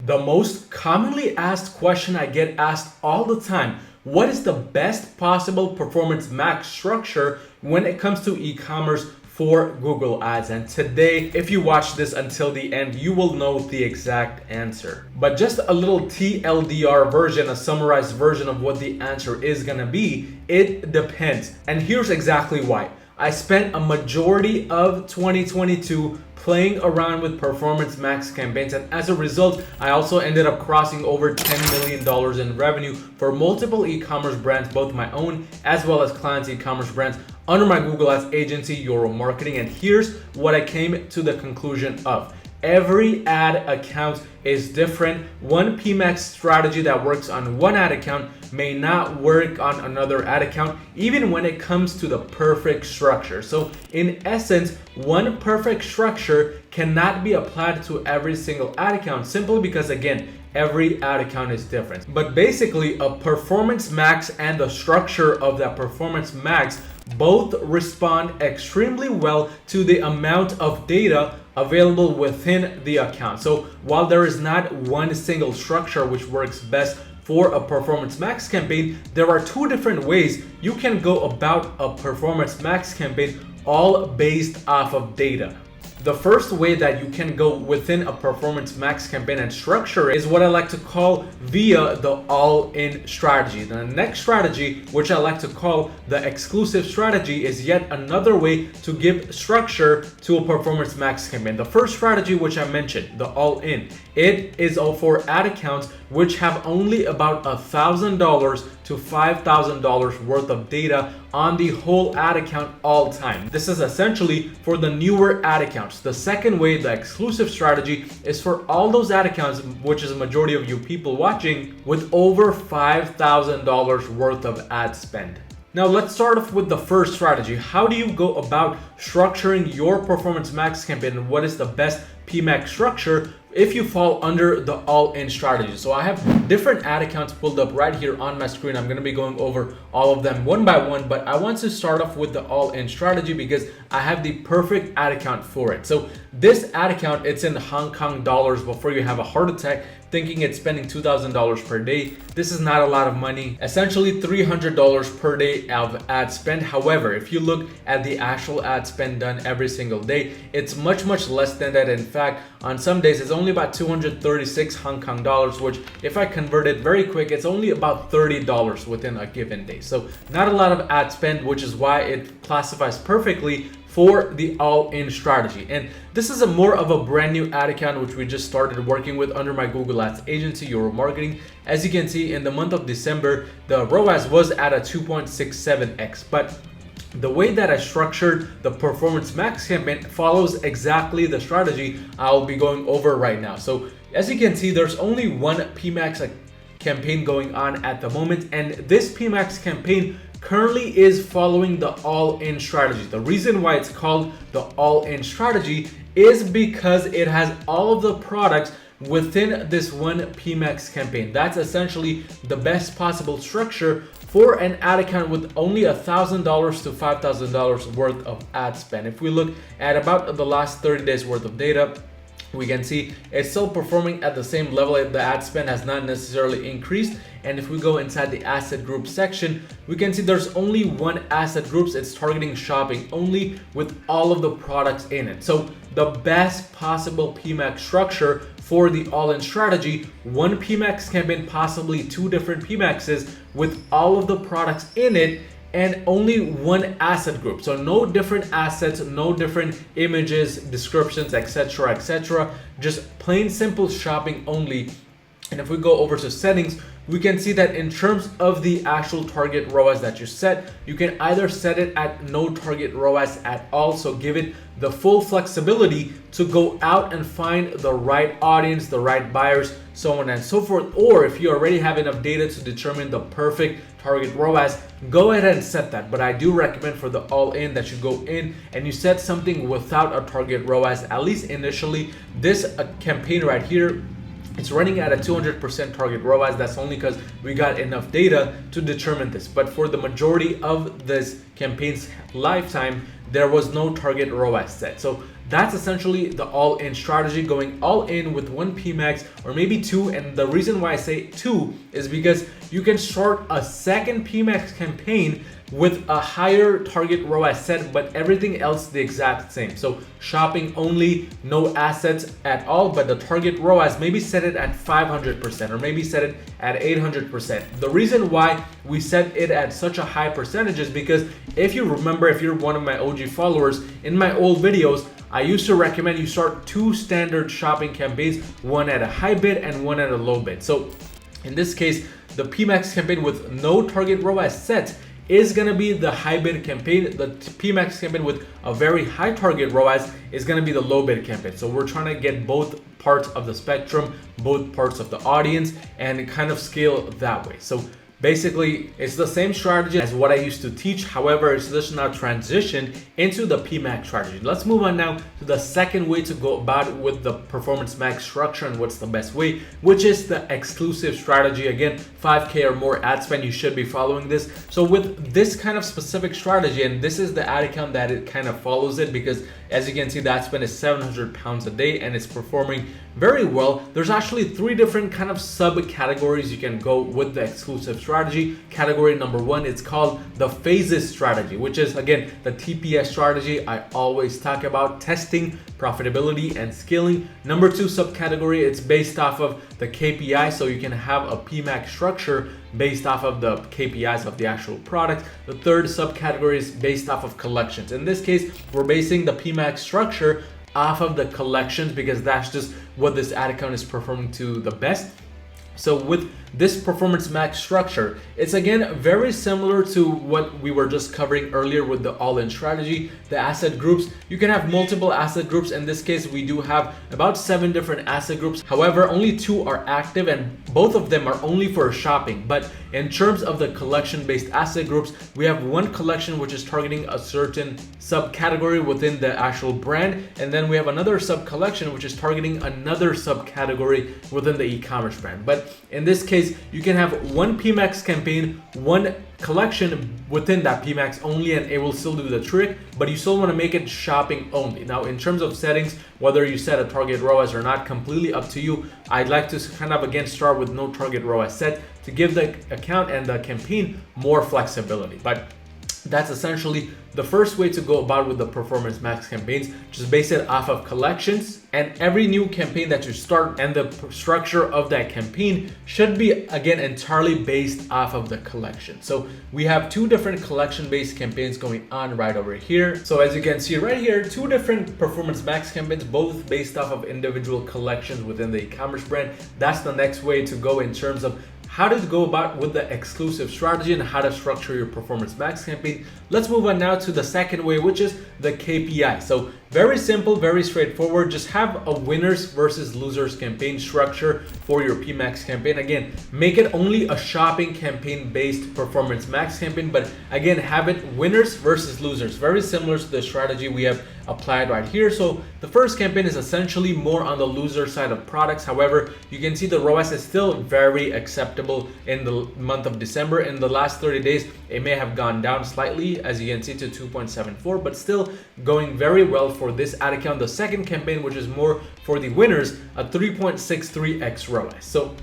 The most commonly asked question I get asked all the time: what is the best possible performance max structure when it comes to e-commerce for Google Ads? And today, if you watch this until the end, you will know the exact answer. But just a little TLDR version, a summarized version of what the answer is gonna be: it depends. And here's exactly why. I spent a majority of 2022 playing around with performance max campaigns, and as a result, I also ended up crossing over $10 million in revenue for multiple e-commerce brands, both my own as well as clients' e-commerce brands, under my Google Ads agency, Euro Marketing. And here's what I came to the conclusion of. Every ad account is different. One PMax strategy that works on one ad account may not work on another ad account, even when it comes to the perfect structure. So in essence, one perfect structure cannot be applied to every single ad account, simply because, again, every ad account is different. But basically, a performance max and the structure of that performance max both respond extremely well to the amount of data available within the account. So while there is not one single structure which works best for a performance max campaign, there are two different ways you can go about a performance max campaign, all based off of data. The first way that you can go within a performance max campaign and structure is what I like to call via the all-in strategy. The next strategy, which I like to call the exclusive strategy, is yet another way to give structure to a performance max campaign. The first strategy, which I mentioned, the all-in, it is all for ad accounts which have only about $1,000 to $5,000 worth of data on the whole ad account all time. This is essentially for the newer ad accounts. The second way, the exclusive strategy, is for all those ad accounts, which is a majority of you people watching, with over $5,000 worth of ad spend. Now let's start off with the first strategy. How do you go about structuring your performance max campaign, and what is the best PMax structure if you fall under the all-in strategy? So I have different ad accounts pulled up right here on my screen. I'm going to be going over all of them one by one, but I want to start off with the all-in strategy because I have the perfect ad account for it. So this ad account, it's in Hong Kong dollars before you have a heart attack thinking it's spending $2,000 per day. This is not a lot of money, essentially $300 per day of ad spend. However, if you look at the actual ad spend done every single day, it's much less than that. In fact, on some days it's only about 236 Hong Kong dollars, which if I convert it very quick, it's only about $30 within a given day. So not a lot of ad spend, which is why it classifies perfectly for the all-in strategy. And this is a more of a brand new ad account which we just started working with under my Google Ads agency, Euro Marketing. As you can see, in the month of December, the ROAS was at a 2.67x, but the way that I structured the performance max campaign follows exactly the strategy I'll be going over right now. So as you can see, there's only one PMax campaign going on at the moment, and this PMax campaign currently is following the all-in strategy. The reason why it's called the all-in strategy is because it has all of the products within this one PMax campaign. That's essentially the best possible structure for an ad account with only $1,000 to $5,000 worth of ad spend. If we look at about the last 30 days worth of data, we can see it's still performing at the same level. The ad spend has not necessarily increased. And if we go inside the asset group section, we can see there's only one asset group. It's targeting shopping only with all of the products in it. So the best possible PMax structure for the all-in strategy, one PMax campaign, possibly two different PMaxes with all of the products in it, and only one asset group. So no different assets, no different images, descriptions, etc. Just plain simple shopping only. And if we go over to settings, we can see that in terms of the actual target ROAS that you set, you can either set it at no target ROAS at all, so give it the full flexibility to go out and find the right audience, the right buyers, so on and so forth. Or if you already have enough data to determine the perfect target ROAS, go ahead and set that. But I do recommend for the all-in that you go in and you set something without a target ROAS, at least initially. This campaign right here, it's running at a 200% target ROAS. That's only because we got enough data to determine this. But for the majority of this campaign's lifetime, there was no target ROAS set. So that's essentially the all-in strategy, going all in with one PMAX or maybe two. And the reason why I say two is because you can start a second PMAX campaign with a higher target ROAS set, but everything else the exact same. So shopping only, no assets at all, but the target ROAS, maybe set it at 500% or maybe set it at 800%. The reason why we set it at such a high percentage is because if you remember, if you're one of my OG followers, in my old videos, I used to recommend you start two standard shopping campaigns, one at a high bid and one at a low bid. So in this case, the PMAX campaign with no target ROAS set is going to be the high bid campaign. The PMAX campaign with a very high target ROAS is going to be the low bid campaign. So we're trying to get both parts of the spectrum, both parts of the audience, and kind of scale that way. So basically, it's the same strategy as what I used to teach. However, it's just now transitioned into the PMAX strategy. Let's move on now to the second way to go about it with the performance max structure and what's the best way, which is the exclusive strategy. Again, 5K or more ad spend, you should be following this. So with this kind of specific strategy, and this is the ad account that it kind of follows it, because as you can see, the ad spend is 700 pounds a day and it's performing very well. There's actually three different kind of subcategories you can go with the exclusive strategy. Category number one, it's called the phases strategy, which is again the TPS strategy I always talk about: testing, profitability, and scaling. Number two subcategory, it's based off of the KPI, so you can have a PMAX structure based off of the KPIs of the actual product. The third subcategory is based off of collections. In this case, we're basing the PMAX structure off of the collections because that's just what this ad account is performing to the best. So with this performance max structure, it's again very similar to what we were just covering earlier with the all-in strategy, the asset groups. You can have multiple asset groups. In this case, we do have about 7 different asset groups. However, only 2 are active and both of them are only for shopping. But in terms of the collection-based asset groups, we have one collection which is targeting a certain subcategory within the actual brand, and then we have another sub-collection which is targeting another subcategory within the e-commerce brand. But in this case, you can have one PMAX campaign, one collection within that PMAX only, and it will still do the trick, but you still want to make it shopping only. Now, in terms of settings, whether you set a target ROAS or not, completely up to you. I'd like to kind of again start with no target ROAS set to give the account and the campaign more flexibility. But that's essentially the first way to go about with the performance max campaigns. Just base it off of collections, and every new campaign that you start and the structure of that campaign should be again entirely based off of the collection. So we have 2 different collection based campaigns going on right over here. So as you can see right here, 2 different performance max campaigns, both based off of individual collections within the e-commerce brand. That's the next way to go in terms of how to go about with the exclusive strategy and how to structure your performance max campaign. Let's move on now to the second way, which is the KPI. So very simple, very straightforward. Just have a winners versus losers campaign structure for your PMAX campaign. Again, make it only a shopping campaign based performance max campaign, but again, have it winners versus losers. Very similar to the strategy we have applied right here. So the first campaign is essentially more on the loser side of products. However, you can see the ROAS is still very acceptable in the month of December. In the last 30 days, it may have gone down slightly, as you can see, to 2.74, but still going very well for this ad account. The second campaign, which is more for the winners, a 3.63x ROAS. So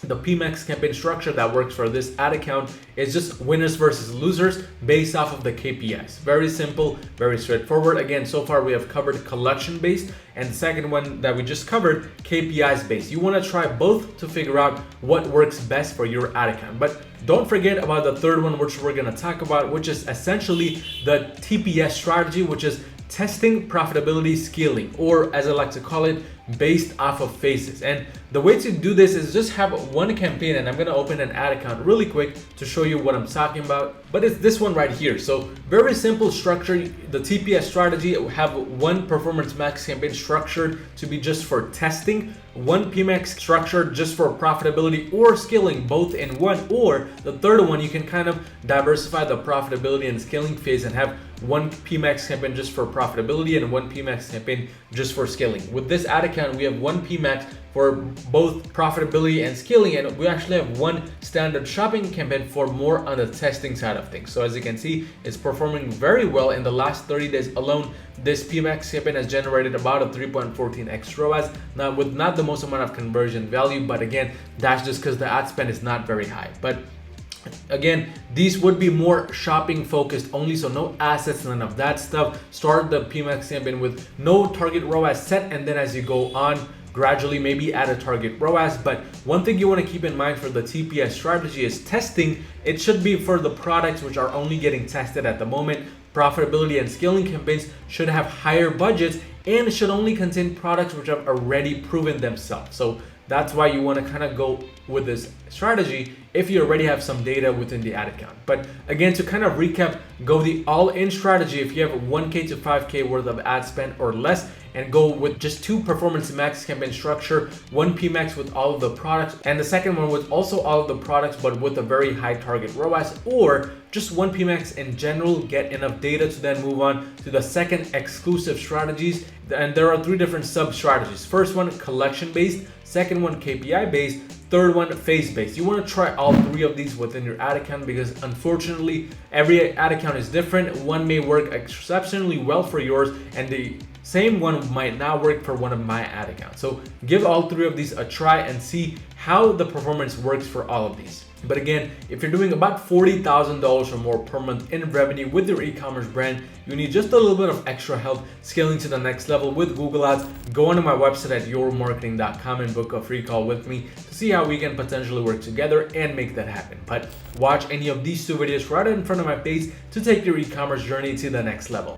the PMAX campaign structure that works for this ad account is just winners versus losers based off of the KPIs. Very simple, very straightforward. Again, so far we have covered collection based, and the second one that we just covered, KPIs based. You want to try both to figure out what works best for your ad account. But don't forget about the third one, which we're going to talk about, which is essentially the TPS strategy, which is testing, profitability, scaling, or as I like to call it, based off of phases. And the way to do this is just have one campaign, and I'm going to open an ad account really quick to show you what I'm talking about, but it's this one right here. So very simple structure. The TPS strategy, have one performance max campaign structured to be just for testing, one PMAX structured just for profitability or scaling, both in one, or the third one, you can kind of diversify the profitability and scaling phase and have one PMAX campaign just for profitability and one PMAX campaign just for scaling. With this ad account, we have one PMAX for both profitability and scaling, and we actually have one standard shopping campaign for more on the testing side of things. So as you can see, it's performing very well. In the last 30 days alone, this PMAX campaign has generated about a 3.14x ROAS, now with not the most amount of conversion value, but again, that's just because the ad spend is not very high. But again, these would be more shopping focused only, so no assets, none of that stuff. Start the PMAX campaign with no target ROAS set, and then as you go on, gradually maybe add a target ROAS. But one thing you want to keep in mind for the KPI strategy is testing. It should be for the products which are only getting tested at the moment. Profitability and scaling campaigns should have higher budgets and should only contain products which have already proven themselves. So that's why you want to kind of go with this strategy if you already have some data within the ad account. But again, to kind of recap, go the all-in strategy if you have 1K to 5K worth of ad spend or less, and go with just two performance max campaign structure, one PMAX with all of the products, and the second one with also all of the products but with a very high target ROAS, or just one PMAX in general, get enough data to then move on to the second exclusive strategies. And there are three different sub strategies. First one, collection based. Second one, KPI based. Third one, phase based. You want to try all three of these within your ad account because unfortunately every ad account is different. One may work exceptionally well for yours and the same one might not work for one of my ad accounts. So give all three of these a try and see how the performance works for all of these. But again, if you're doing about $40,000 or more per month in revenue with your e-commerce brand, you need just a little bit of extra help scaling to the next level with Google Ads. Go onto my website at yourmarketing.com and book a free call with me to see how we can potentially work together and make that happen. But watch any of these two videos right in front of my face to take your e-commerce journey to the next level.